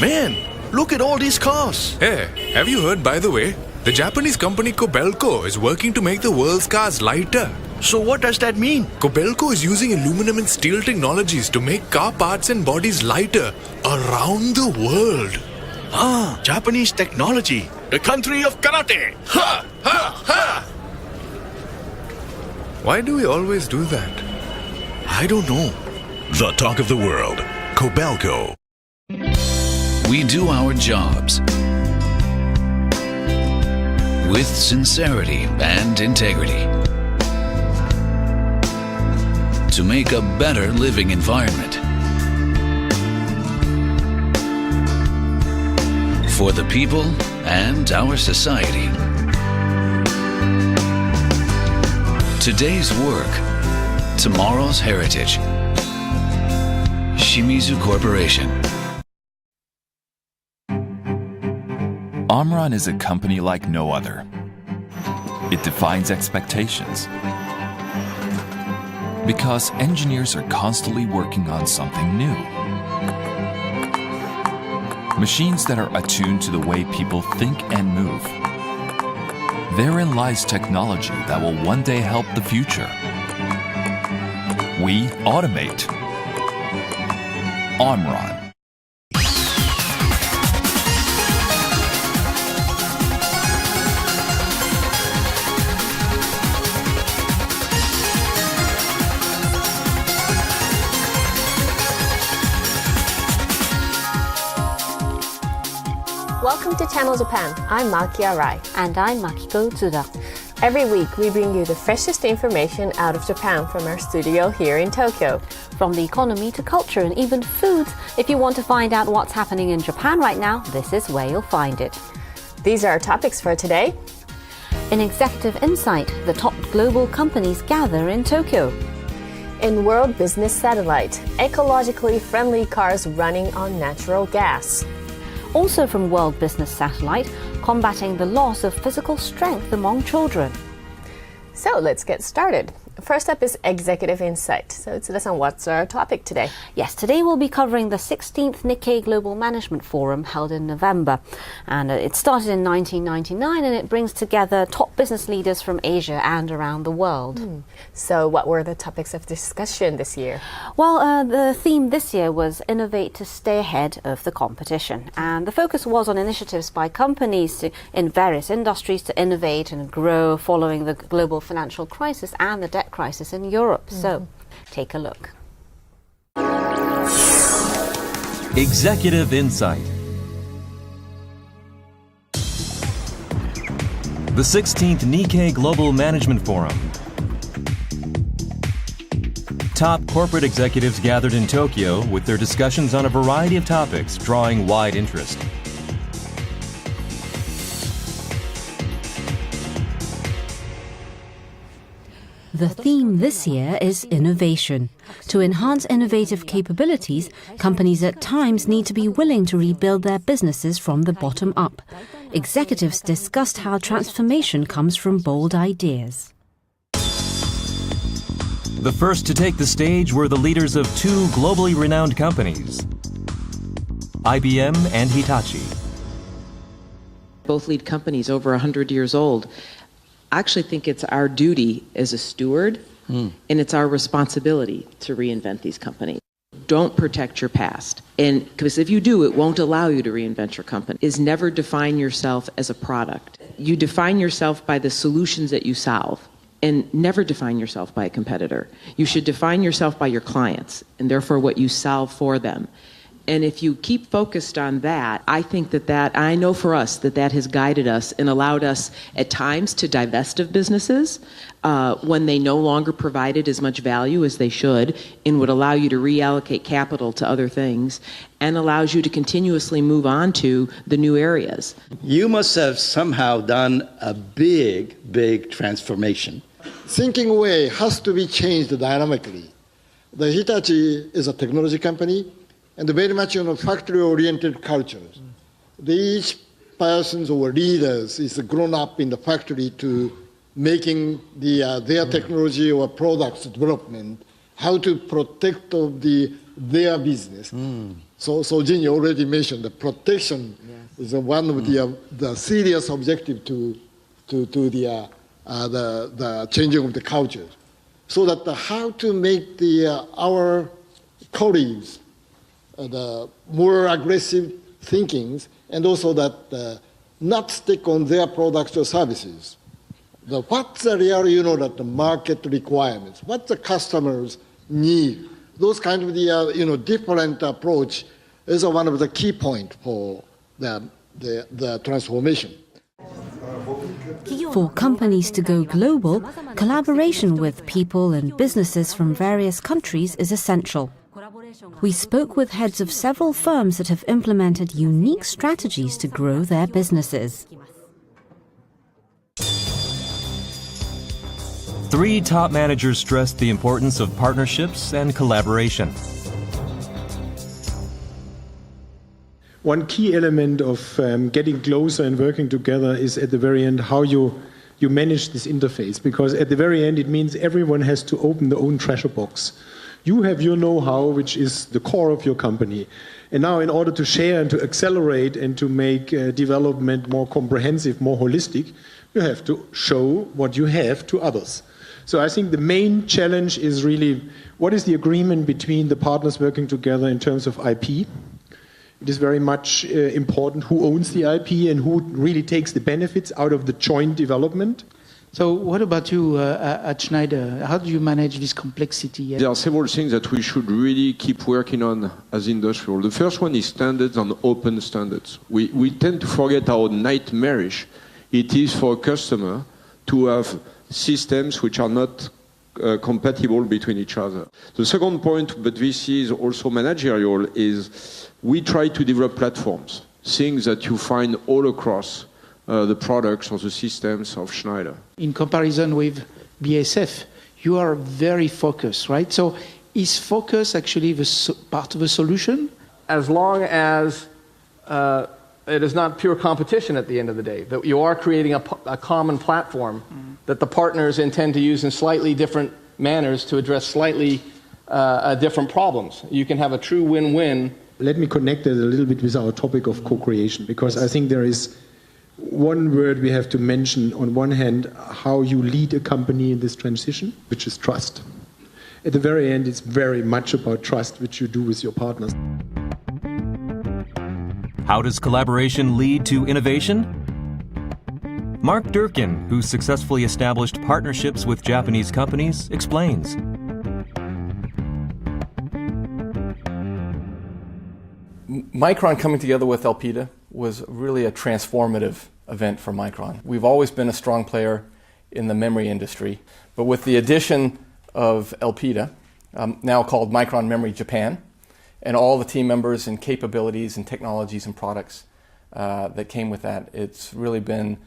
Man, look at all these cars. Hey, have you heard, by the way? The Japanese company Kobelco is working to make the world's cars lighter. So what does that mean? Kobelco is using aluminum and steel technologies to make car parts and bodies lighter around the world. Ah, Japanese technology. The country of karate. Ha! Ha! Ha! Why do we always do that? I don't know. The talk of the world. Kobelco. We do our jobs with sincerity and integrity to make a better living environment for the people and our society. Today's work, tomorrow's heritage. Shimizu Corporation. Omron is a company like no other. It defines expectations because engineers are constantly working on something new. Machines that are attuned to the way people think and move. Therein lies technology that will one day help the future. We automate. Omron. Welcome to Channel Japan. I'm Maki Arai. And I'm Makiko Tsuda. Every week we bring you the freshest information out of Japan from our studio here in Tokyo. From the economy to culture and even foods, if you want to find out what's happening in Japan right now, this is where you'll find it. These are our topics for today. In Executive Insight, the top global companies gather in Tokyo. In World Business Satellite, ecologically friendly cars running on natural gas. Also from World Business Satellite, combating the loss of physical strength among children. So let's get started. First up is Executive Insight. So Tsuda-san, what's our topic today? Yes, today we'll be covering the 16th Nikkei Global Management Forum held in November. And it started in 1999 and it brings together top business leaders from Asia and around the world. So what were the topics of discussion this year? Well, the theme this year was Innovate to Stay Ahead of the Competition. And the focus was on initiatives by companies in various industries to innovate and grow following the global financial crisis and the debt crisis in Europe. So, take a look. Executive Insight. The 16th Nikkei Global Management Forum. Top corporate executives gathered in Tokyo with their discussions on a variety of topics drawing wide interest. The theme this year is innovation. To enhance innovative capabilities, companies at times need to be willing to rebuild their businesses from the bottom up. Executives discussed how transformation comes from bold ideas. The first to take the stage were the leaders of two globally renowned companies, IBM and Hitachi. Both lead companies over 100 years old. I actually think it's our duty as a steward and it's our responsibility to reinvent these companies. Don't protect your past. And because if you do, it won't allow you to reinvent your company. Is never define yourself as a product. You define yourself by the solutions that you solve and never define yourself by a competitor. You should define yourself by your clients and therefore what you solve for them. And if you keep focused on that, I think that I know for us that has guided us and allowed us at times to divest of businesses when they no longer provided as much value as they should and would allow you to reallocate capital to other things and allows you to continuously move on to the new areas. You must have somehow done a big transformation. Thinking way has to be changed dynamically. The Hitachi is a technology company and very much factory-oriented cultures. Each persons or leaders is grown up in the factory to making their technology or products development, how to protect of the their business. So Jin, you already mentioned the protection is one of the serious objective to the changing of the culture. So that how to make our colleagues the more aggressive thinkings, and also that not stick on their products or services. What's the real, that the market requirements, what the customers need, those kind of different approach is one of the key point for the transformation. For companies to go global, collaboration with people and businesses from various countries is essential. We spoke with heads of several firms that have implemented unique strategies to grow their businesses. 3 top managers stressed the importance of partnerships and collaboration. One key element of getting closer and working together is at the very end how you manage this interface, because at the very end it means everyone has to open their own treasure box. You have your know-how, which is the core of your company. And now in order to share and to accelerate and to make development more comprehensive, more holistic, you have to show what you have to others. So I think the main challenge is really what is the agreement between the partners working together in terms of IP. It is very much important who owns the IP and who really takes the benefits out of the joint development. So what about you at Schneider? How do you manage this complexity? There are several things that we should really keep working on as industrial. The first one is standards and open standards. We tend to forget how nightmarish it is for a customer to have systems which are not compatible between each other. The second point, but this is also managerial, is we try to develop platforms, things that you find all across the products or the systems of Schneider. In comparison with BASF, you are very focused, right? So is focus actually part of the solution? As long as it is not pure competition at the end of the day, that you are creating a common platform that the partners intend to use in slightly different manners to address slightly different problems. You can have a true win-win. Let me connect it a little bit with our topic of co-creation, because I think there is one word we have to mention. On one hand, how you lead a company in this transition, which is trust. At the very end, it's very much about trust, which you do with your partners. How does collaboration lead to innovation? Mark Durkin, who successfully established partnerships with Japanese companies, explains. Micron coming together with Elpida was really a transformative event for Micron. We've always been a strong player in the memory industry, but with the addition of Elpida, now called Micron Memory Japan, and all the team members and capabilities and technologies and products that came with that, it's really been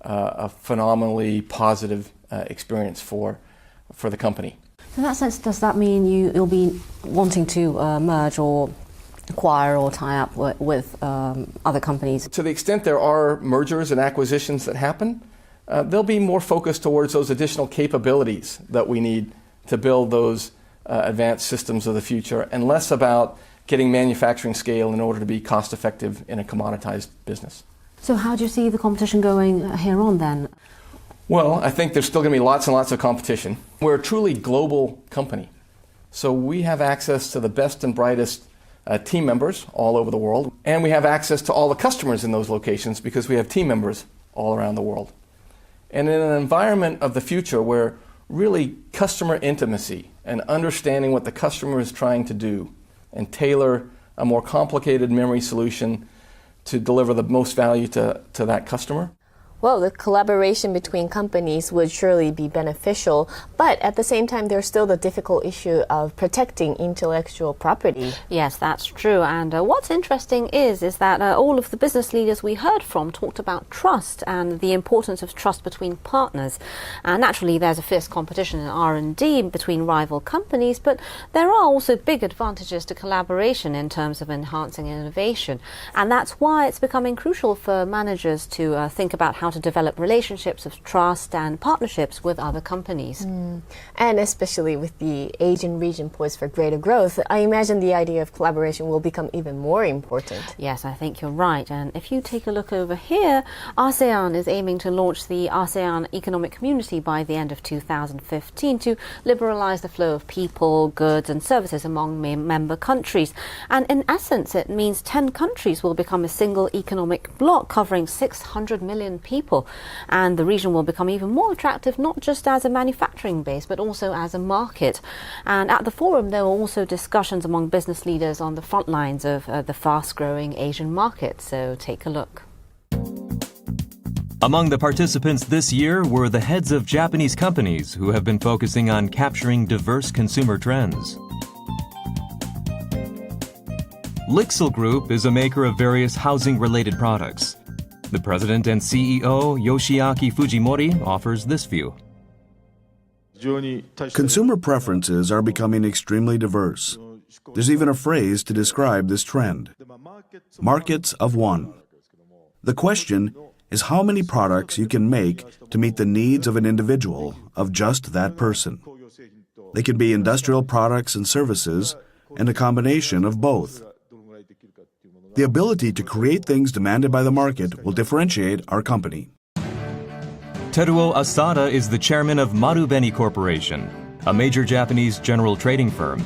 a phenomenally positive experience for the company. So in that sense, does that mean you'll be wanting to merge or acquire or tie up with other companies? To the extent there are mergers and acquisitions that happen, they'll be more focused towards those additional capabilities that we need to build those advanced systems of the future, and less about getting manufacturing scale in order to be cost effective in a commoditized business. So how do you see the competition going here on then? Well, I think there's still going to be lots and lots of competition. We're a truly global company, so we have access to the best and brightest team members all over the world, and we have access to all the customers in those locations because we have team members all around the world. And in an environment of the future where really customer intimacy and understanding what the customer is trying to do and tailor a more complicated memory solution to deliver the most value to that customer. Well, the collaboration between companies would surely be beneficial, but at the same time, there's still the difficult issue of protecting intellectual property. Yes, that's true. And what's interesting is that all of the business leaders we heard from talked about trust and the importance of trust between partners. And naturally, there's a fierce competition in R&D between rival companies, but there are also big advantages to collaboration in terms of enhancing innovation. And that's why it's becoming crucial for managers to think about how how to develop relationships of trust and partnerships with other companies. And especially with the Asian region poised for greater growth, I imagine the idea of collaboration will become even more important. Yes, I think you're right. And if you take a look over here, ASEAN is aiming to launch the ASEAN Economic Community by the end of 2015 to liberalize the flow of people, goods and services among member countries. And in essence, it means 10 countries will become a single economic bloc covering 600 million people. And the region will become even more attractive, not just as a manufacturing base, but also as a market. And at the forum, there were also discussions among business leaders on the front lines of the fast-growing Asian market. So take a look. Among the participants this year were the heads of Japanese companies who have been focusing on capturing diverse consumer trends. Lixil Group is a maker of various housing-related products. The president and CEO, Yoshiaki Fujimori, offers this view. Consumer preferences are becoming extremely diverse. There's even a phrase to describe this trend: markets of one. The question is how many products you can make to meet the needs of an individual, of just that person. They can be industrial products and services, and a combination of both. The ability to create things demanded by the market will differentiate our company. Teruo Asada is the chairman of Marubeni Corporation, a major Japanese general trading firm.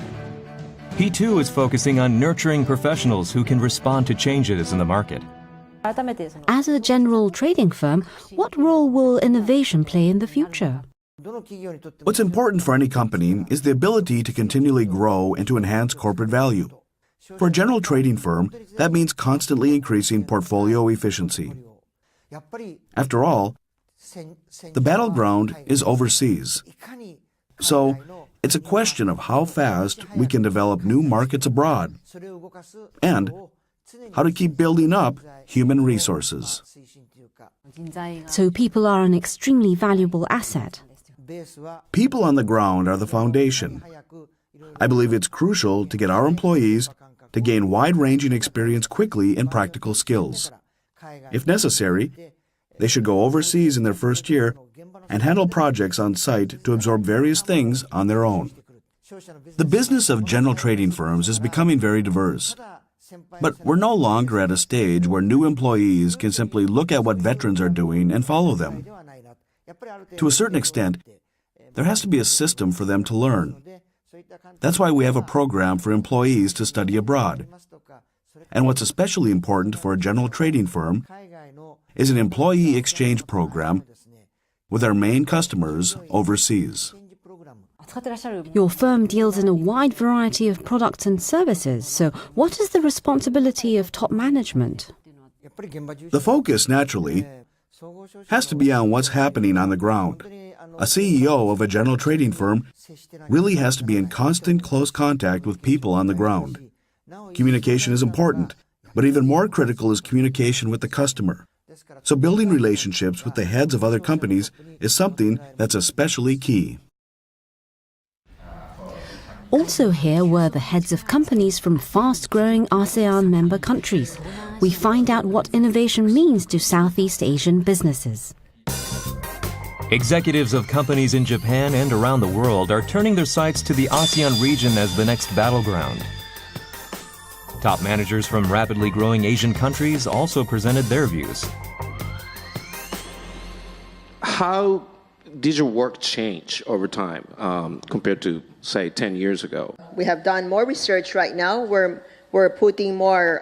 He too is focusing on nurturing professionals who can respond to changes in the market. As a general trading firm, what role will innovation play in the future? What's important for any company is the ability to continually grow and to enhance corporate value. For a general trading firm, that means constantly increasing portfolio efficiency. After all, the battleground is overseas. So, it's a question of how fast we can develop new markets abroad and how to keep building up human resources. So people are an extremely valuable asset. People on the ground are the foundation. I believe it's crucial to get our employees to gain wide-ranging experience quickly in practical skills. If necessary, they should go overseas in their first year and handle projects on site to absorb various things on their own. The business of general trading firms is becoming very diverse. But we're no longer at a stage where new employees can simply look at what veterans are doing and follow them. To a certain extent, there has to be a system for them to learn. That's why we have a program for employees to study abroad. And what's especially important for a general trading firm is an employee exchange program with our main customers overseas. Your firm deals in a wide variety of products and services, so what is the responsibility of top management? The focus, naturally, has to be on what's happening on the ground. A CEO of a general trading firm really has to be in constant close contact with people on the ground. Communication is important, but even more critical is communication with the customer. So building relationships with the heads of other companies is something that's especially key. Also here were the heads of companies from fast-growing ASEAN member countries. We find out what innovation means to Southeast Asian businesses. Executives of companies in Japan and around the world are turning their sights to the ASEAN region as the next battleground. Top managers from rapidly growing Asian countries also presented their views. How did your work change over time compared to, say, 10 years ago? We have done more research right now. We're putting more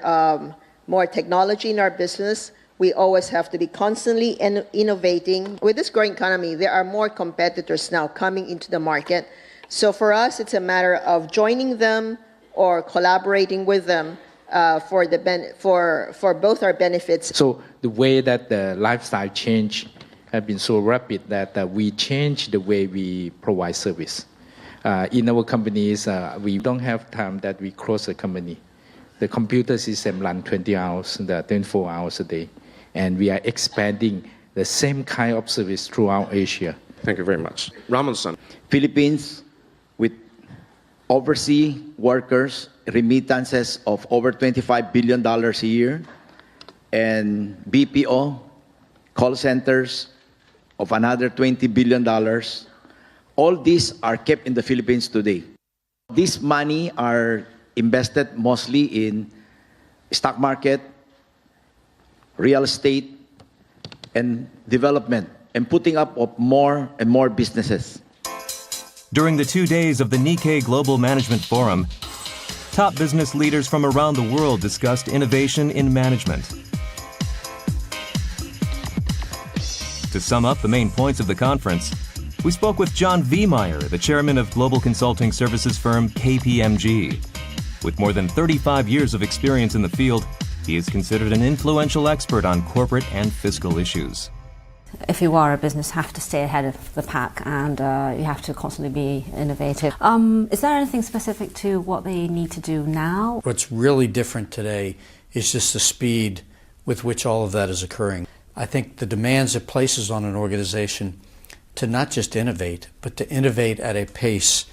technology in our business. We always have to be constantly innovating. With this growing economy, there are more competitors now coming into the market. So for us, it's a matter of joining them or collaborating with them for both our benefits. So the way that the lifestyle change have been so rapid that we change the way we provide service. In our companies, we don't have time that we close the company. The computer system runs 20 hours, 24 hours a day. And we are expanding the same kind of service throughout Asia. Thank you very much. Ramon-san. Philippines, with overseas workers, remittances of over $25 billion a year, and BPO, call centers of another $20 billion. All these are kept in the Philippines today. This money are invested mostly in stock market, real estate, and development, and putting up of more and more businesses. During the 2 days of the Nikkei Global Management Forum, top business leaders from around the world discussed innovation in management. To sum up the main points of the conference, we spoke with John Viehmeyer, the chairman of global consulting services firm KPMG. With more than 35 years of experience in the field, he is considered an influential expert on corporate and fiscal issues. If you are a business, you have to stay ahead of the pack, and you have to constantly be innovative. Is there anything specific to what they need to do now? What's really different today is just the speed with which all of that is occurring. I think the demands it places on an organization to not just innovate, but to innovate at a pace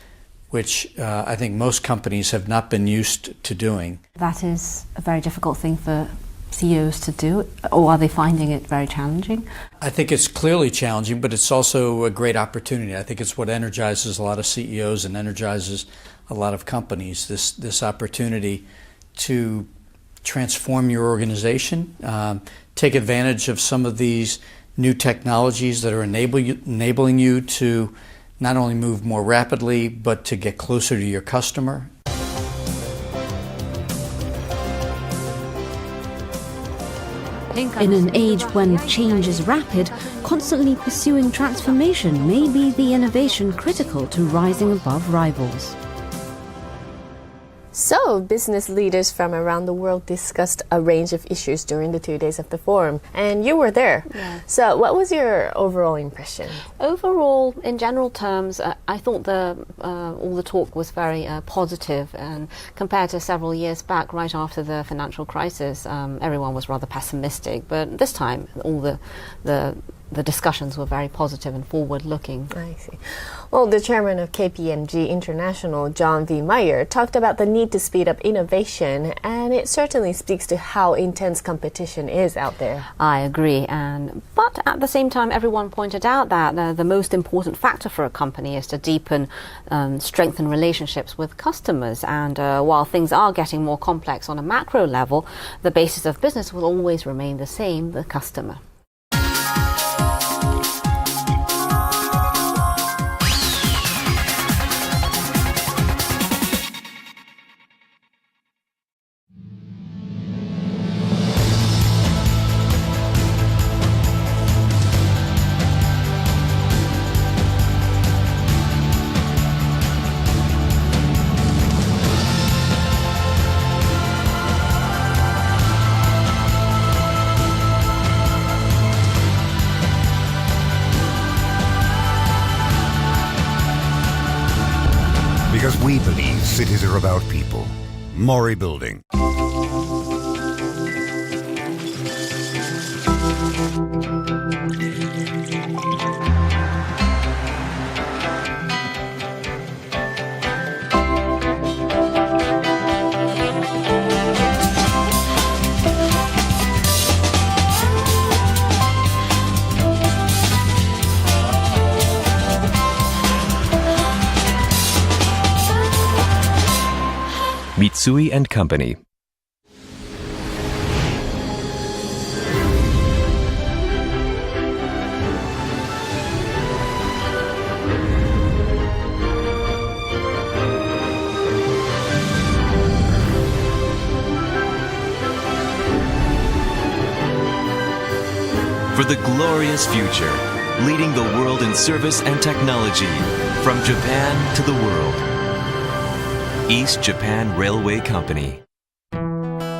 which I think most companies have not been used to doing. That is a very difficult thing for CEOs to do, or are they finding it very challenging? I think it's clearly challenging, but it's also a great opportunity. I think it's what energizes a lot of CEOs and energizes a lot of companies, this opportunity to transform your organization, take advantage of some of these new technologies that are enabling you to not only move more rapidly, but to get closer to your customer. In an age when change is rapid, constantly pursuing transformation may be the innovation critical to rising above rivals. So, business leaders from around the world discussed a range of issues during the 2 days of the forum, and you were there. Yeah. So, what was your overall impression? Overall, in general terms, I thought all the talk was very positive, and compared to several years back, right after the financial crisis, everyone was rather pessimistic. But this time, all the discussions were very positive and forward-looking. I see. Well, the chairman of KPMG International, John Viehmeyer, talked about the need to speed up innovation, and it certainly speaks to how intense competition is out there. I agree, but at the same time, everyone pointed out that the most important factor for a company is to deepen, strengthen relationships with customers. And while things are getting more complex on a macro level, the basis of business will always remain the same: the customer. Because we believe cities are about people. Mori Building. Mitsui & Company. For the glorious future, leading the world in service and technology, from Japan to the world. East Japan Railway Company.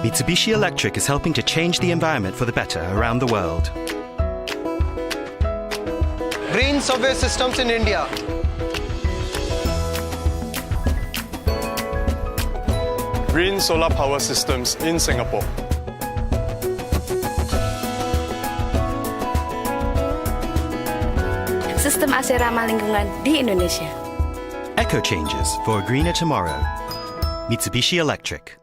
Mitsubishi Electric is helping to change the environment for the better around the world. Green subway systems in India. Green solar power systems in Singapore. Sistem AC ramah lingkungan di Indonesia. Eco changes for a greener tomorrow. Mitsubishi Electric.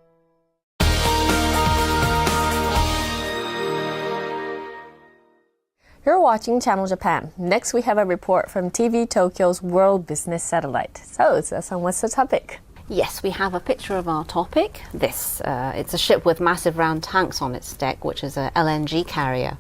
You're watching Channel Japan. Next, we have a report from TV Tokyo's World Business Satellite. So, Susan, what's the topic? Yes, we have a picture of our topic. It's a ship with massive round tanks on its deck, which is a LNG carrier.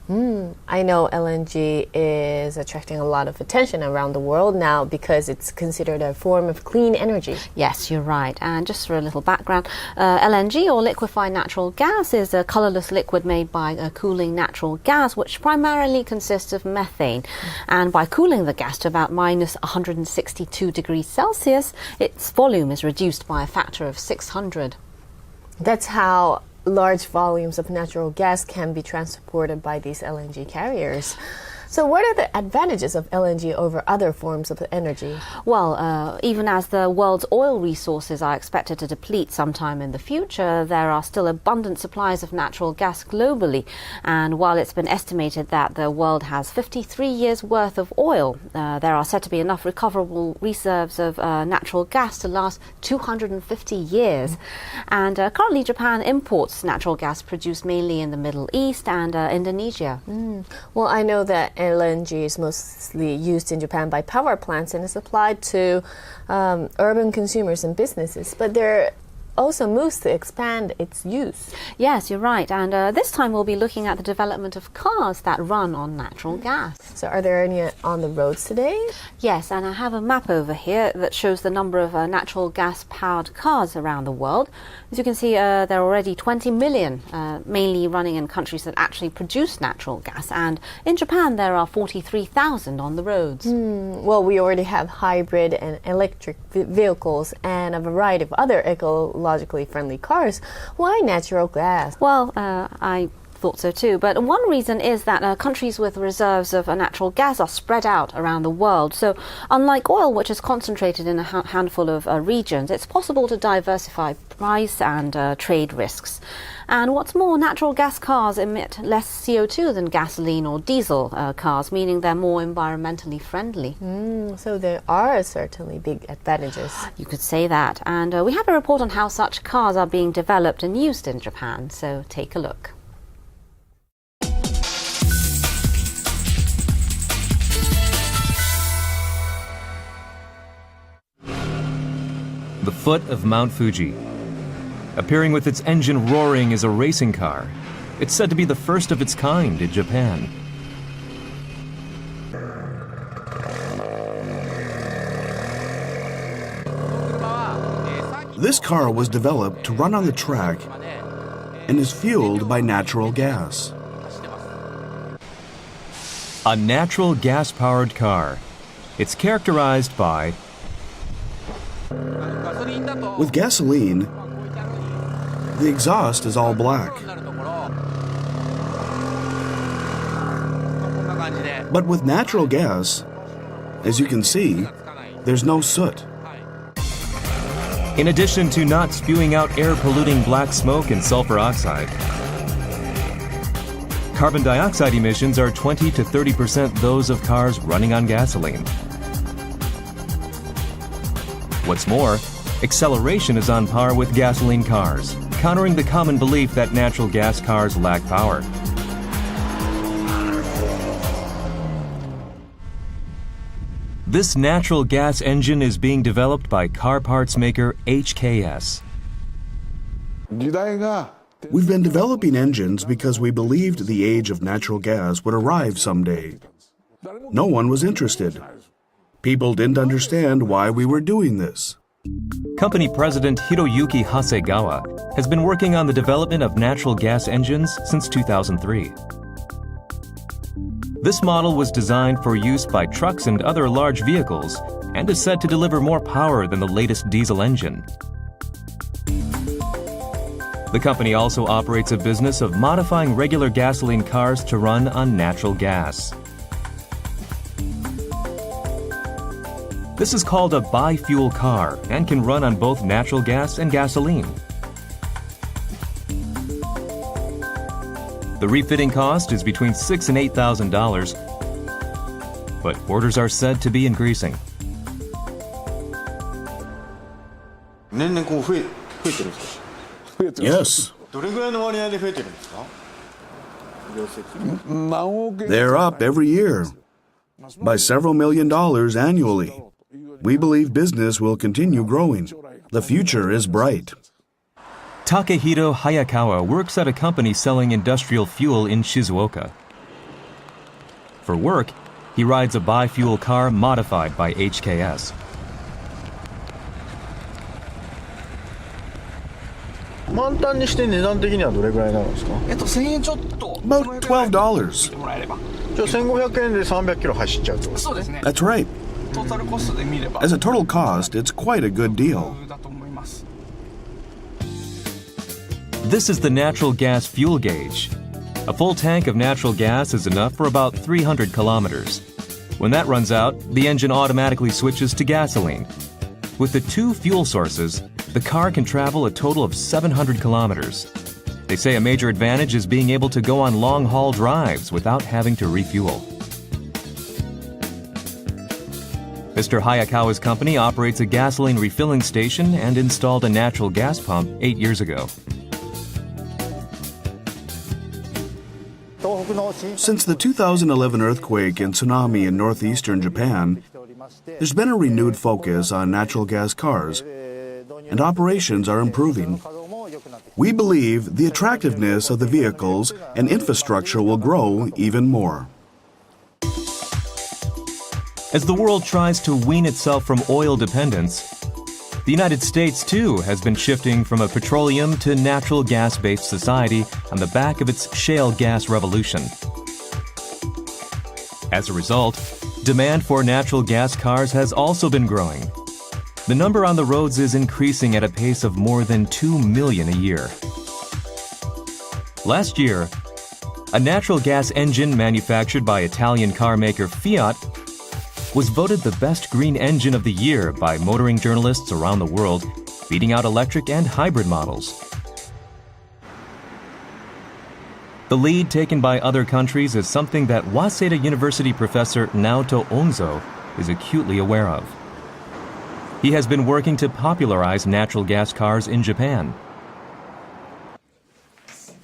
I know LNG is attracting a lot of attention around the world now because it's considered a form of clean energy. Yes, you're right. And just for a little background, LNG, or liquefied natural gas, is a colorless liquid made by cooling natural gas, which primarily consists of methane. And by cooling the gas to about minus 162 degrees Celsius, its volume is reduced by a factor of 600. That's how large volumes of natural gas can be transported by these LNG carriers. So what are the advantages of LNG over other forms of energy? Well, even as the world's oil resources are expected to deplete sometime in the future, there are still abundant supplies of natural gas globally. And while it's been estimated that the world has 53 years' worth of oil, there are said to be enough recoverable reserves of natural gas to last 250 years. And currently Japan imports natural gas produced mainly in the Middle East and Indonesia. Well, I know that LNG is mostly used in Japan by power plants and is applied to urban consumers and businesses, but there also moves to expand its use. Yes, you're right. And this time we'll be looking at the development of cars that run on natural gas. So are there any on the roads today? Yes, and I have a map over here that shows the number of natural gas-powered cars around the world. As you can see, there are already 20 million, mainly running in countries that actually produce natural gas. And in Japan, there are 43,000 on the roads. Well, we already have hybrid and electric vehicles and a variety of other ecologically friendly cars. Why natural gas? Well, I thought so too, but one reason is that countries with reserves of natural gas are spread out around the world. So unlike oil, which is concentrated in a handful of regions, it's possible to diversify price and trade risks. And what's more, natural gas cars emit less CO2 than gasoline or diesel cars, meaning they're more environmentally friendly. So there are certainly big advantages. You could say that. And we have a report on how such cars are being developed and used in Japan, so take a look. The foot of Mount Fuji. Appearing with its engine roaring is a racing car. It's said to be the first of its kind in Japan. This car was developed to run on the track and is fueled by natural gas. A natural gas-powered car. It's characterized by With gasoline, the exhaust is all black. But with natural gas, as you can see, there's no soot. In addition to not spewing out air-polluting black smoke and sulfur oxide, carbon dioxide emissions are 20 to 30% those of cars running on gasoline. What's more, acceleration is on par with gasoline cars, countering the common belief that natural gas cars lack power. This natural gas engine is being developed by car parts maker HKS. We've been developing engines because we believed the age of natural gas would arrive someday. No one was interested. People didn't understand why we were doing this. Company president Hiroyuki Hasegawa has been working on the development of natural gas engines since 2003. This model was designed for use by trucks and other large vehicles and is said to deliver more power than the latest diesel engine. The company also operates a business of modifying regular gasoline cars to run on natural gas. This is called a bi-fuel car and can run on both natural gas and gasoline. The refitting cost is between $6,000 and $8,000, but orders are said to be increasing. Yes. どれぐらいの割合で増えてるんですか？ How どれぐらいの割合で増えてるんですか？ much? どれぐらいの割合で増えてるんですか？ Yes. どれぐらいの割合で増えてるんですか？ They're up every year by several $1 million annually. We believe business will continue growing. The future is bright. Takehiro Hayakawa works at a company selling industrial fuel in Shizuoka. For work, he rides a biofuel car modified by HKS. About $12. That's right. As a total cost, it's quite a good deal. This is the natural gas fuel gauge. A full tank of natural gas is enough for about 300 kilometers. When that runs out, the engine automatically switches to gasoline. With the two fuel sources, the car can travel a total of 700 kilometers. They say a major advantage is being able to go on long-haul drives without having to refuel. Mr. Hayakawa's company operates a gasoline refilling station and installed a natural gas pump 8 years ago. Since the 2011 earthquake and tsunami in northeastern Japan, there's been a renewed focus on natural gas cars, and operations are improving. We believe the attractiveness of the vehicles and infrastructure will grow even more. As the world tries to wean itself from oil dependence, the United States, too, has been shifting from a petroleum to natural gas-based society on the back of its shale gas revolution. As a result, demand for natural gas cars has also been growing. The number on the roads is increasing at a pace of more than 2 million a year. Last year, a natural gas engine manufactured by Italian car maker Fiat was voted the best green engine of the year by motoring journalists around the world, beating out electric and hybrid models. The lead taken by other countries is something that Waseda University professor Naoto Onzo is acutely aware of. He has been working to popularize natural gas cars in Japan.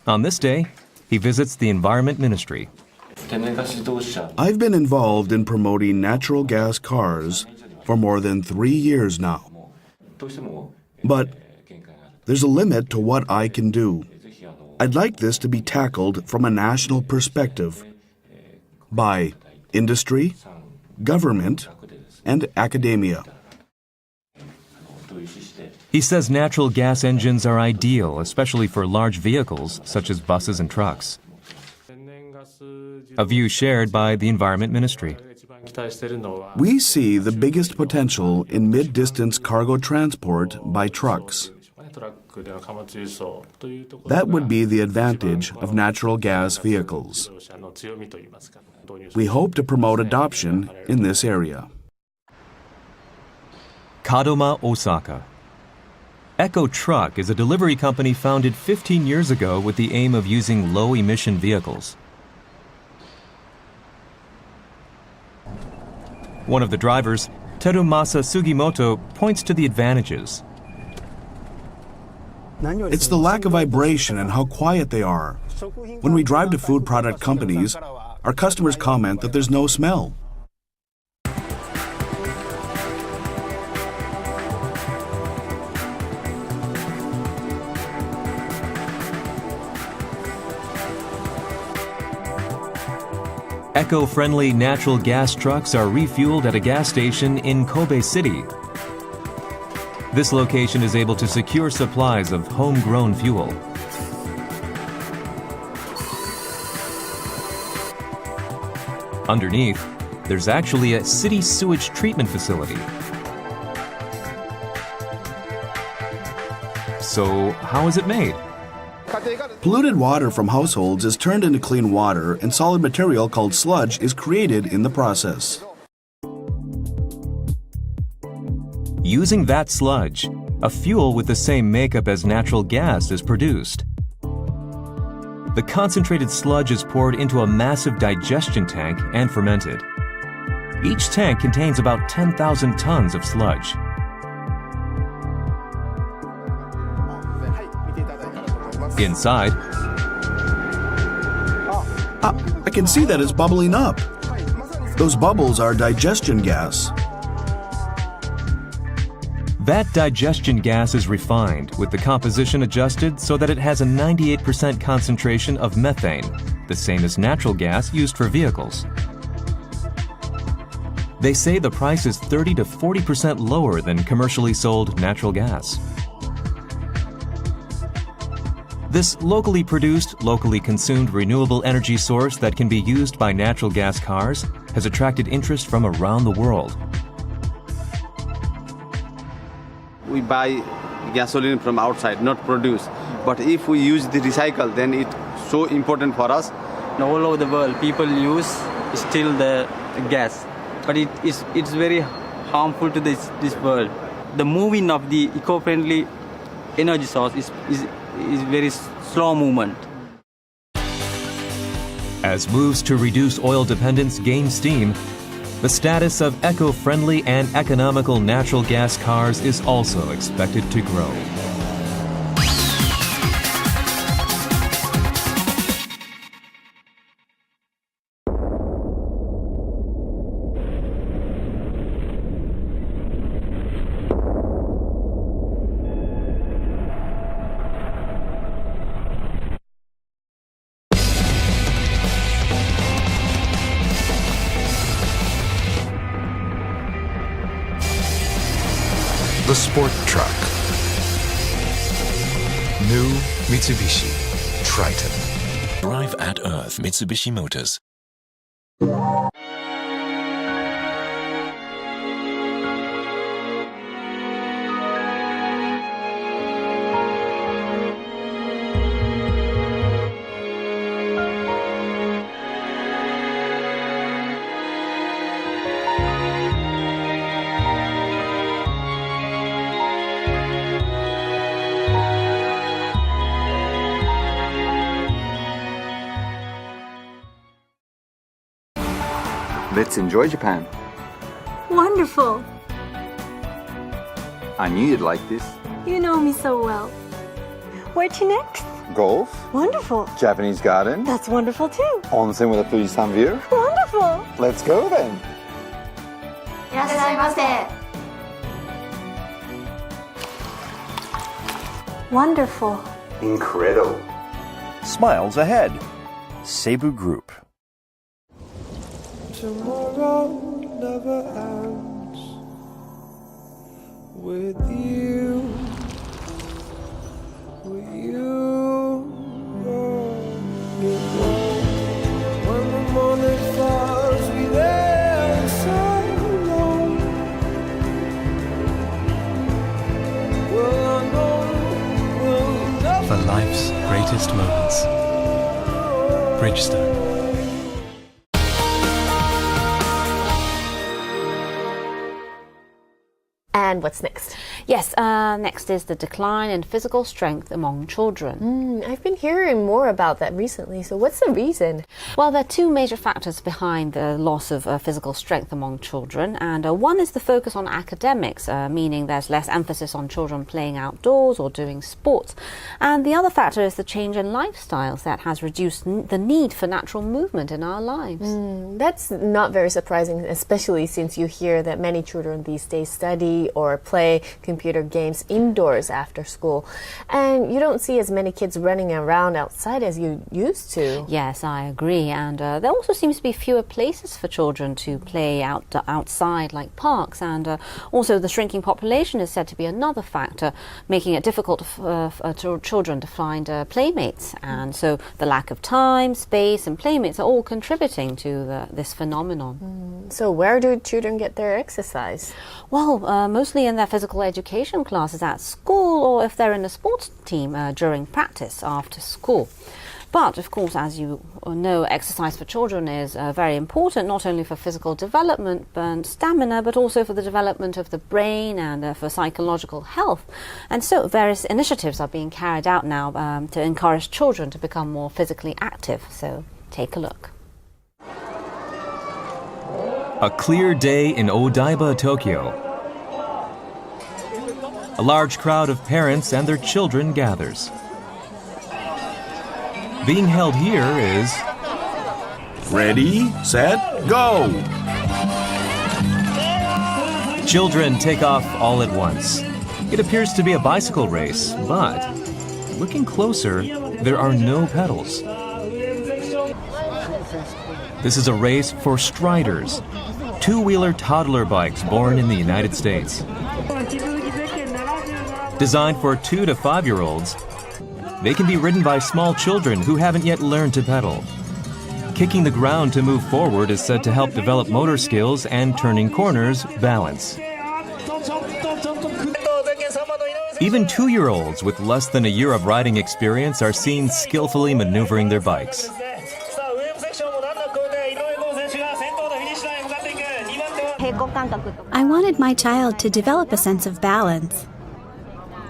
On this day, he visits the Environment Ministry. I've been involved in promoting natural gas cars for more than 3 years now. But there's a limit to what I can do. I'd like this to be tackled from a national perspective by industry, government, and academia. He says natural gas engines are ideal, especially for large vehicles such as buses and trucks. A view shared by the Environment Ministry. We see the biggest potential in mid-distance cargo transport by trucks. That would be the advantage of natural gas vehicles. We hope to promote adoption in this area. Kadoma, Osaka. Echo Truck is a delivery company founded 15 years ago with the aim of using low-emission vehicles. One of the drivers, Terumasa Sugimoto, points to the advantages. It's the lack of vibration and how quiet they are. When we drive to food product companies, our customers comment that there's no smell. Eco-friendly natural gas trucks are refueled at a gas station in Kobe City. This location is able to secure supplies of homegrown fuel. Underneath, there's actually a city sewage treatment facility. So, how is it made? Polluted water from households is turned into clean water, and solid material called sludge is created in the process. Using that sludge, a fuel with the same makeup as natural gas is produced. The concentrated sludge is poured into a massive digestion tank and fermented. Each tank contains about 10,000 tons of sludge. Inside, I can see that it's bubbling up. Those bubbles are digestion gas. That digestion gas is refined with the composition adjusted so that it has a 98% concentration of methane, the same as natural gas used for vehicles. They say the price is 30 to 40% lower than commercially sold natural gas. This locally produced, locally consumed renewable energy source that can be used by natural gas cars has attracted interest from around the world. We buy gasoline from outside, not produced. But if we use the recycle, then it's so important for us. All over the world, people use still the gas, but it's very harmful to this world. The moving of the eco-friendly energy source is very slow movement. As moves to reduce oil dependence gain steam, the status of eco-friendly and economical natural gas cars is also expected to grow. The sport truck. New Mitsubishi Triton. Drive at Earth Mitsubishi Motors. Let's enjoy Japan. Wonderful. I knew you'd like this. You know me so well. Where to next? Golf. Wonderful. Japanese garden. That's wonderful too. Onsen with a Fujisan view. Wonderful. Let's go then. いらっしゃいませ. Wonderful. Incredible. Smiles ahead. Seibu Group. Tomorrow never ends with you. With you. It won't. When the morning falls, we there so long. Well, I know we'll never. For life's greatest moments. Bridgestone. And what's next? Yes, next is the decline in physical strength among children. I've been hearing more about that recently, so what's the reason? Well, there are two major factors behind the loss of physical strength among children, and one is the focus on academics, meaning there's less emphasis on children playing outdoors or doing sports. And the other factor is the change in lifestyles that has reduced the need for natural movement in our lives. That's not very surprising, especially since you hear that many children these days study or play computer games indoors after school. And you don't see as many kids running around outside as you used to. Yes, I agree. And there also seems to be fewer places for children to play outside, like parks. And also the shrinking population is said to be another factor, making it difficult for children to find playmates. And so the lack of time, space, and playmates are all contributing to this phenomenon. So where do children get their exercise? Well, mostly in their physical education classes at school, or if they're in a sports team during practice after school. But of course, as you know, exercise for children is very important, not only for physical development and stamina, but also for the development of the brain and for psychological health. And so various initiatives are being carried out now to encourage children to become more physically active. So take a look. A clear day in Odaiba, Tokyo. A large crowd of parents and their children gathers. Being held here is Ready, set, go! Children take off all at once. It appears to be a bicycle race, but looking closer, there are no pedals. This is a race for Striders, two-wheeler toddler bikes born in the United States. Designed for 2 to 5-year-olds, they can be ridden by small children who haven't yet learned to pedal. Kicking the ground to move forward is said to help develop motor skills and turning corners balance. Even 2-year-olds with less than a year of riding experience are seen skillfully maneuvering their bikes. I wanted my child to develop a sense of balance.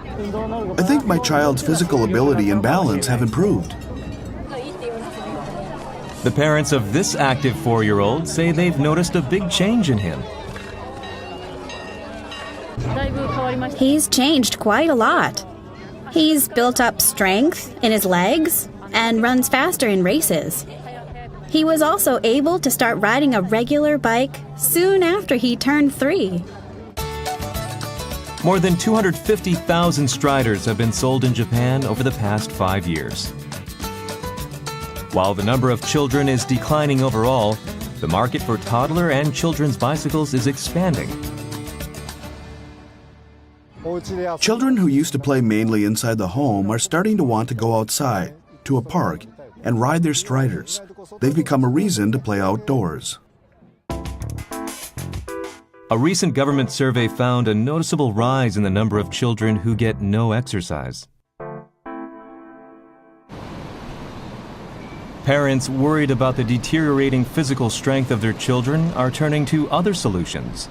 I think my child's physical ability and balance have improved. The parents of this active 4-year-old say they've noticed a big change in him. He's changed quite a lot. He's built up strength in his legs and runs faster in races. He was also able to start riding a regular bike soon after he turned 3. More than 250,000 Striders have been sold in Japan over the past 5 years. While the number of children is declining overall, the market for toddler and children's bicycles is expanding. Children who used to play mainly inside the home are starting to want to go outside, to a park, and ride their Striders. They've become a reason to play outdoors. A recent government survey found a noticeable rise in the number of children who get no exercise. Parents worried about the deteriorating physical strength of their children are turning to other solutions.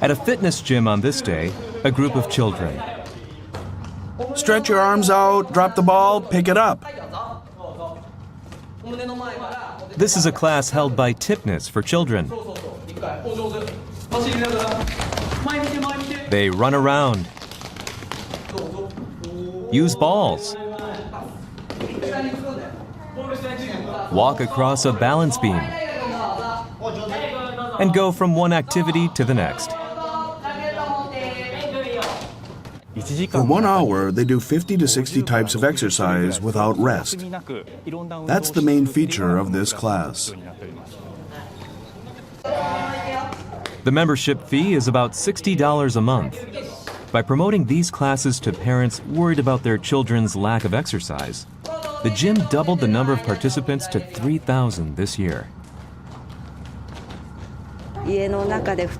At a fitness gym on this day, a group of children. Stretch your arms out, drop the ball, pick it up. This is a class held by Tipness for children. They run around, use balls, walk across a balance beam, and go from one activity to the next. For 1 hour, they do 50 to 60 types of exercise without rest. That's the main feature of this class. The membership fee is about $60 a month. By promoting these classes to parents worried about their children's lack of exercise, the gym doubled the number of participants to 3,000 this year.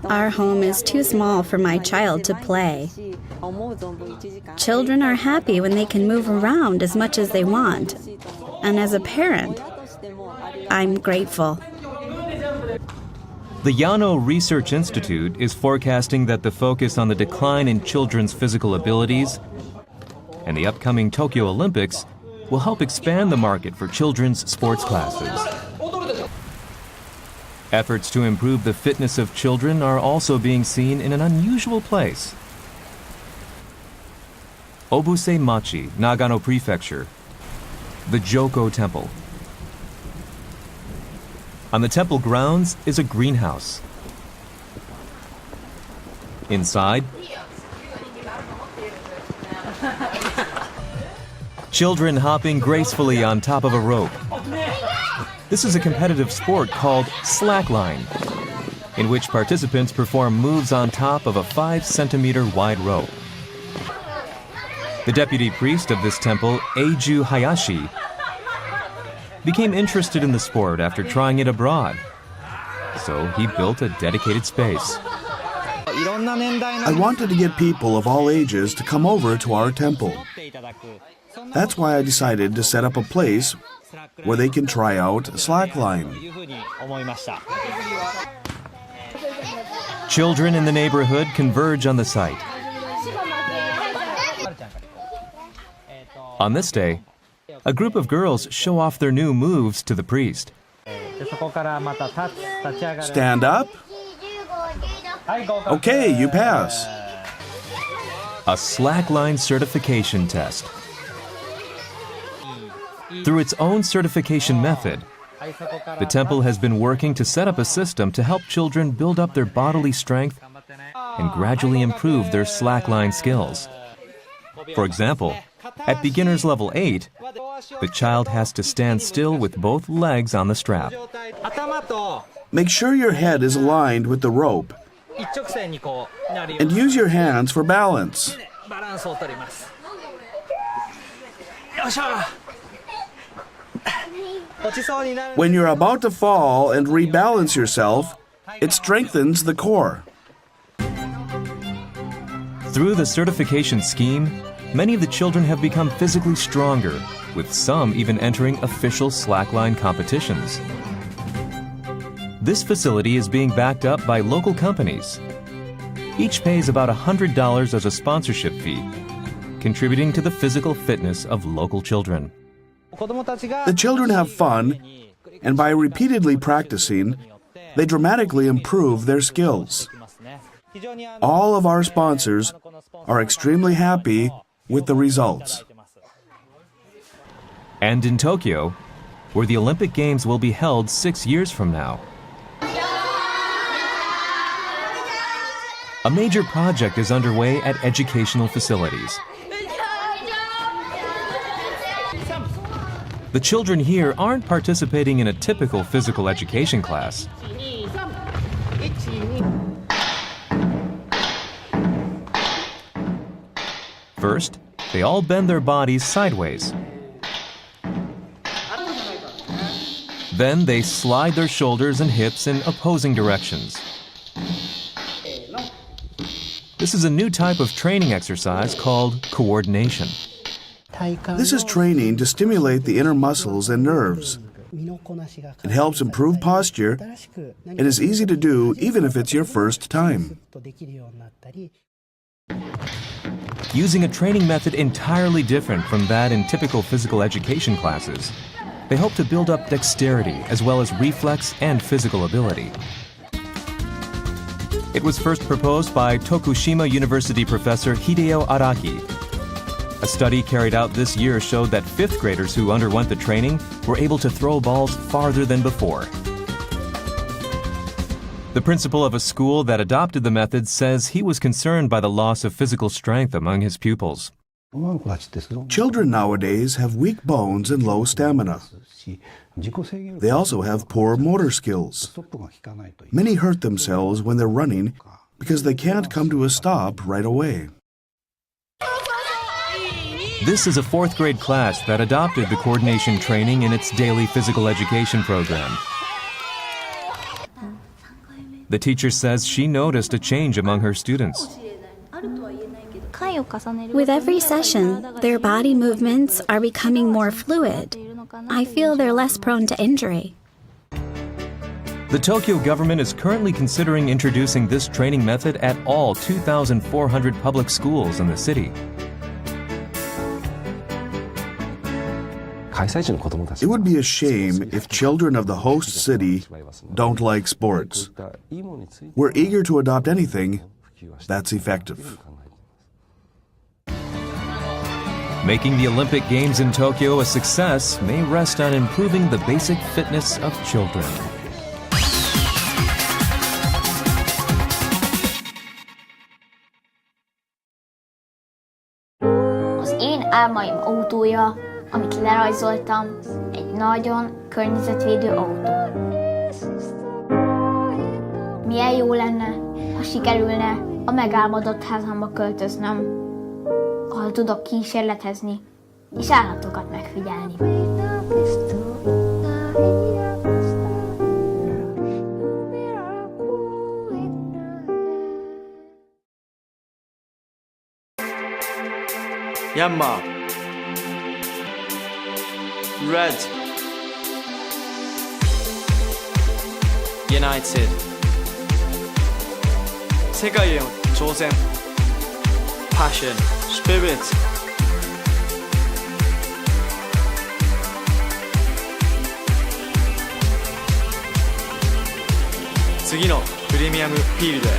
Our home is too small for my child to play. Children are happy when they can move around as much as they want. And as a parent, I'm grateful. The Yano Research Institute is forecasting that the focus on the decline in children's physical abilities and the upcoming Tokyo Olympics will help expand the market for children's sports classes. Efforts to improve the fitness of children are also being seen in an unusual place. Obuse Machi, Nagano Prefecture, the Joko Temple. On the temple grounds is a greenhouse. Inside, children hopping gracefully on top of a rope. This is a competitive sport called slackline, in which participants perform moves on top of a 5-centimeter wide rope. The deputy priest of this temple, Eiju Hayashi, became interested in the sport after trying it abroad. So he built a dedicated space. I wanted to get people of all ages to come over to our temple. That's why I decided to set up a place where they can try out slackline. Children in the neighborhood converge on the site. On this day, a group of girls show off their new moves to the priest. Stand up. Okay, you pass. A slackline certification test. Through its own certification method, the temple has been working to set up a system to help children build up their bodily strength and gradually improve their slackline skills. For example, at beginner's level 8, the child has to stand still with both legs on the strap. Make sure your head is aligned with the rope and use your hands for balance. When you're about to fall and rebalance yourself, it strengthens the core. Through the certification scheme, many of the children have become physically stronger, with some even entering official slackline competitions. This facility is being backed up by local companies. Each pays about $100 as a sponsorship fee, contributing to the physical fitness of local children. The children have fun, and by repeatedly practicing, they dramatically improve their skills. All of our sponsors are extremely happy with the results. And in Tokyo, where the Olympic Games will be held 6 years from now, a major project is underway at educational facilities. The children here aren't participating in a typical physical education class. First, they all bend their bodies sideways. Then they slide their shoulders and hips in opposing directions. This is a new type of training exercise called coordination. This is training to stimulate the inner muscles and nerves. It helps improve posture and is easy to do even if it's your first time. Using a training method entirely different from that in typical physical education classes, they hope to build up dexterity as well as reflex and physical ability. It was first proposed by Tokushima University professor Hideo Araki. A study carried out this year showed that 5th graders who underwent the training were able to throw balls farther than before. The principal of a school that adopted the method says he was concerned by the loss of physical strength among his pupils. Children nowadays have weak bones and low stamina. They also have poor motor skills. Many hurt themselves when they're running because they can't come to a stop right away. This is a 4th grade class that adopted the coordination training in its daily physical education program. The teacher says she noticed a change among her students. With every session, their body movements are becoming more fluid. I feel they're less prone to injury. The Tokyo government is currently considering introducing this training method at all 2,400 public schools in the city. It would be a shame if children of the host city don't like sports. We're eager to adopt anything that's effective. Making the Olympic Games in Tokyo a success may rest on improving the basic fitness of children. Az én álmaim autója, amit lerajzoltam, egy nagyon környezetvédő autó. Milyen jó lenne, ha sikerülne a megálmodott házamba költöznöm, ahol tudok kísérletezni és állatokat megfigyelni. Myanmar. Red. United. 世界への挑戦 Passion, Spirit. 次のプレミアムフィールドへ。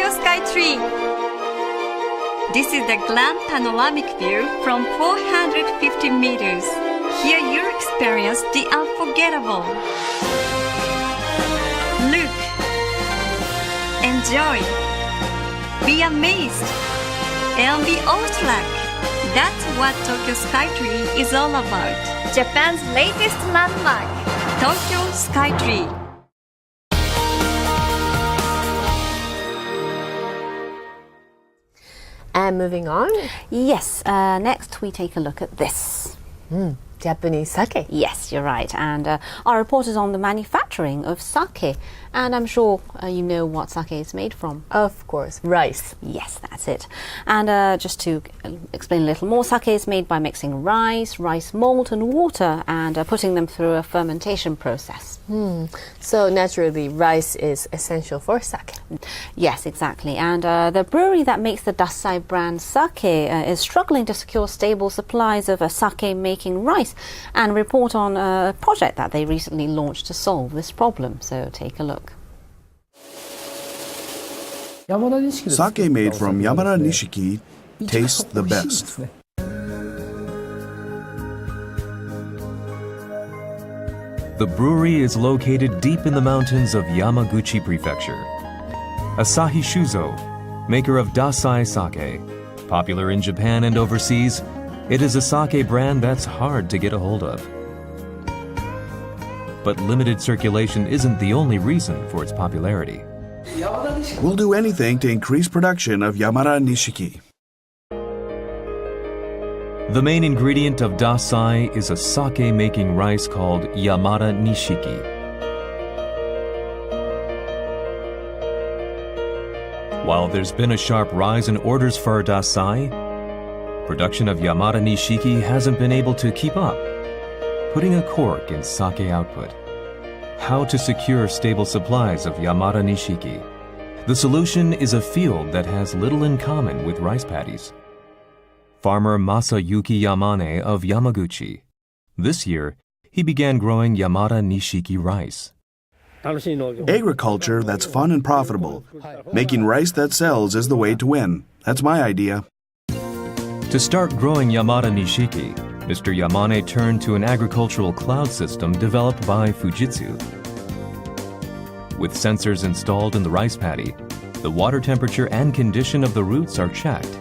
Tokyo Sky Tree. This is the grand panoramic view from 450 meters. Here you'll experience the unforgettable. Look, enjoy, be amazed, and be awestruck. That's what Tokyo Sky Tree is all about. Japan's latest landmark, Tokyo Sky Tree. And moving on. Yes, next we take a look at this. Japanese sake. Yes, you're right. And our report is on the manufacturing of sake. And I'm sure you know what sake is made from. Of course, rice. Yes, that's it. And just to explain a little more, sake is made by mixing rice malt and water and putting them through a fermentation process. So naturally, rice is essential for sake. Yes, exactly. And the brewery that makes the Dasai brand sake is struggling to secure stable supplies of sake making rice and report on a project that they recently launched to solve this problem. So take a look. Sake made from Yamada Nishiki tastes the best. The brewery is located deep in the mountains of Yamaguchi Prefecture. Asahi Shuzo, maker of Dasai sake, popular in Japan and overseas, it is a sake brand that's hard to get a hold of. But limited circulation isn't the only reason for its popularity. We'll do anything to increase production of Yamada Nishiki. The main ingredient of Dasai is a sake-making rice called Yamada Nishiki. While there's been a sharp rise in orders for Dasai, production of Yamada Nishiki hasn't been able to keep up, putting a cork in sake output. How to secure stable supplies of Yamada Nishiki? The solution is a field that has little in common with rice paddies. Farmer Masayuki Yamane of Yamaguchi. This year, he began growing Yamada Nishiki rice. Agriculture that's fun and profitable. Making rice that sells is the way to win. That's my idea. To start growing Yamada Nishiki, Mr. Yamane turned to an agricultural cloud system developed by Fujitsu. With sensors installed in the rice paddy, the water temperature and condition of the roots are checked.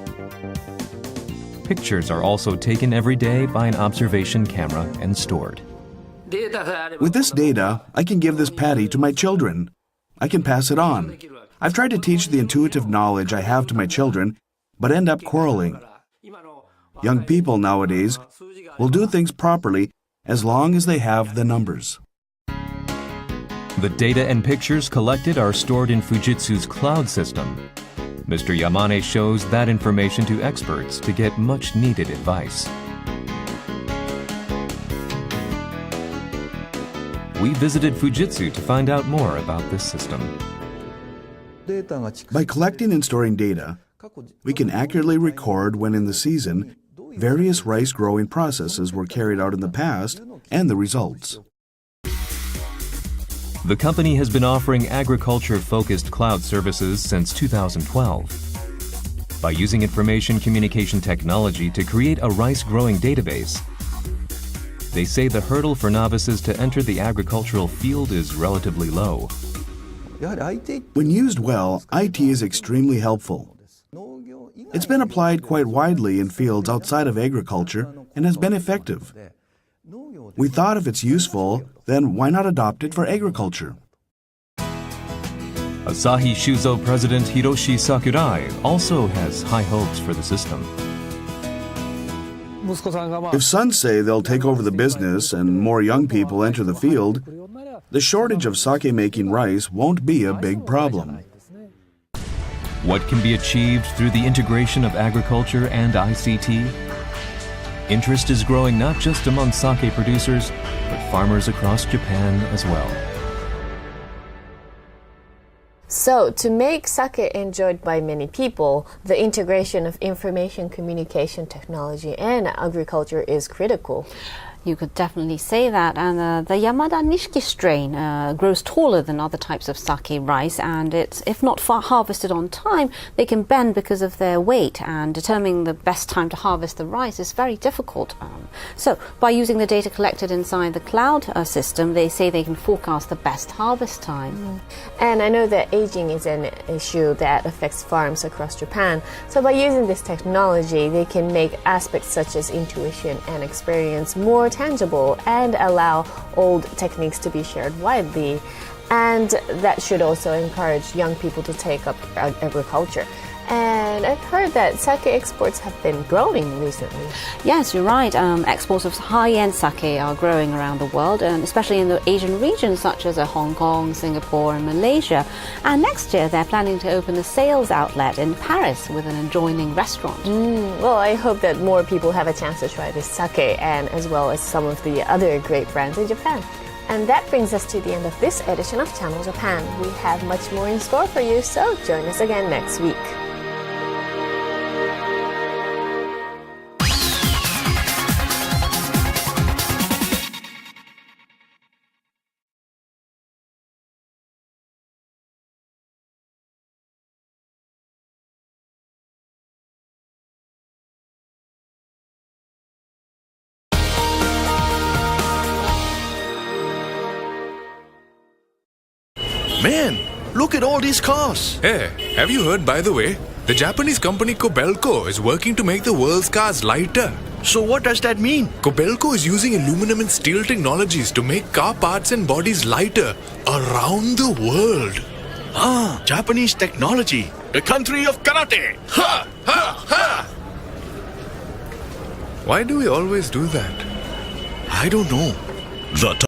Pictures are also taken every day by an observation camera and stored. With this data, I can give this paddy to my children. I can pass it on. I've tried to teach the intuitive knowledge I have to my children, but end up quarreling. Young people nowadays will do things properly as long as they have the numbers. The data and pictures collected are stored in Fujitsu's cloud system. Mr. Yamane shows that information to experts to get much needed advice. We visited Fujitsu to find out more about this system. By collecting and storing data, we can accurately record when in the season various rice growing processes were carried out in the past and the results. The company has been offering agriculture-focused cloud services since 2012. By using information communication technology to create a rice-growing database, they say the hurdle for novices to enter the agricultural field is relatively low. When used well, IT is extremely helpful. It's been applied quite widely in fields outside of agriculture and has been effective. We thought if it's useful, then why not adopt it for agriculture? Asahi Shuzo President Hiroshi Sakurai also has high hopes for the system. If sons say they'll take over the business and more young people enter the field, the shortage of sake-making rice won't be a big problem. What can be achieved through the integration of agriculture and ICT? Interest is growing not just among sake producers, but farmers across Japan as well. So, to make sake enjoyed by many people, the integration of information communication technology and agriculture is critical. You could definitely say that. And the Yamada Nishiki strain grows taller than other types of sake rice, and it's, if not harvested on time, they can bend because of their weight, and determining the best time to harvest the rice is very difficult. So by using the data collected inside the cloud system, they say they can forecast the best harvest time. And I know that aging is an issue that affects farms across Japan. So by using this technology, they can make aspects such as intuition and experience more tangible and allow old techniques to be shared widely. And that should also encourage young people to take up agriculture. And I've heard that sake exports have been growing recently. Yes, you're right. Exports of high-end sake are growing around the world, and especially in the Asian regions such as Hong Kong, Singapore and Malaysia. And next year they're planning to open a sales outlet in Paris with an adjoining restaurant. Well, I hope that more people have a chance to try this sake, and as well as some of the other great brands in Japan. And that brings us to the end of this edition of Channel Japan. We have much more in store for you, so join us again next week. Man, look at all these cars. Hey, have you heard, by the way? The Japanese company Kobelco is working to make the world's cars lighter. So what does that mean? Kobelco is using aluminum and steel technologies to make car parts and bodies lighter around the world. Ah, Japanese technology. The country of karate. Ha! Ha! Ha! Why do we always do that? I don't know. The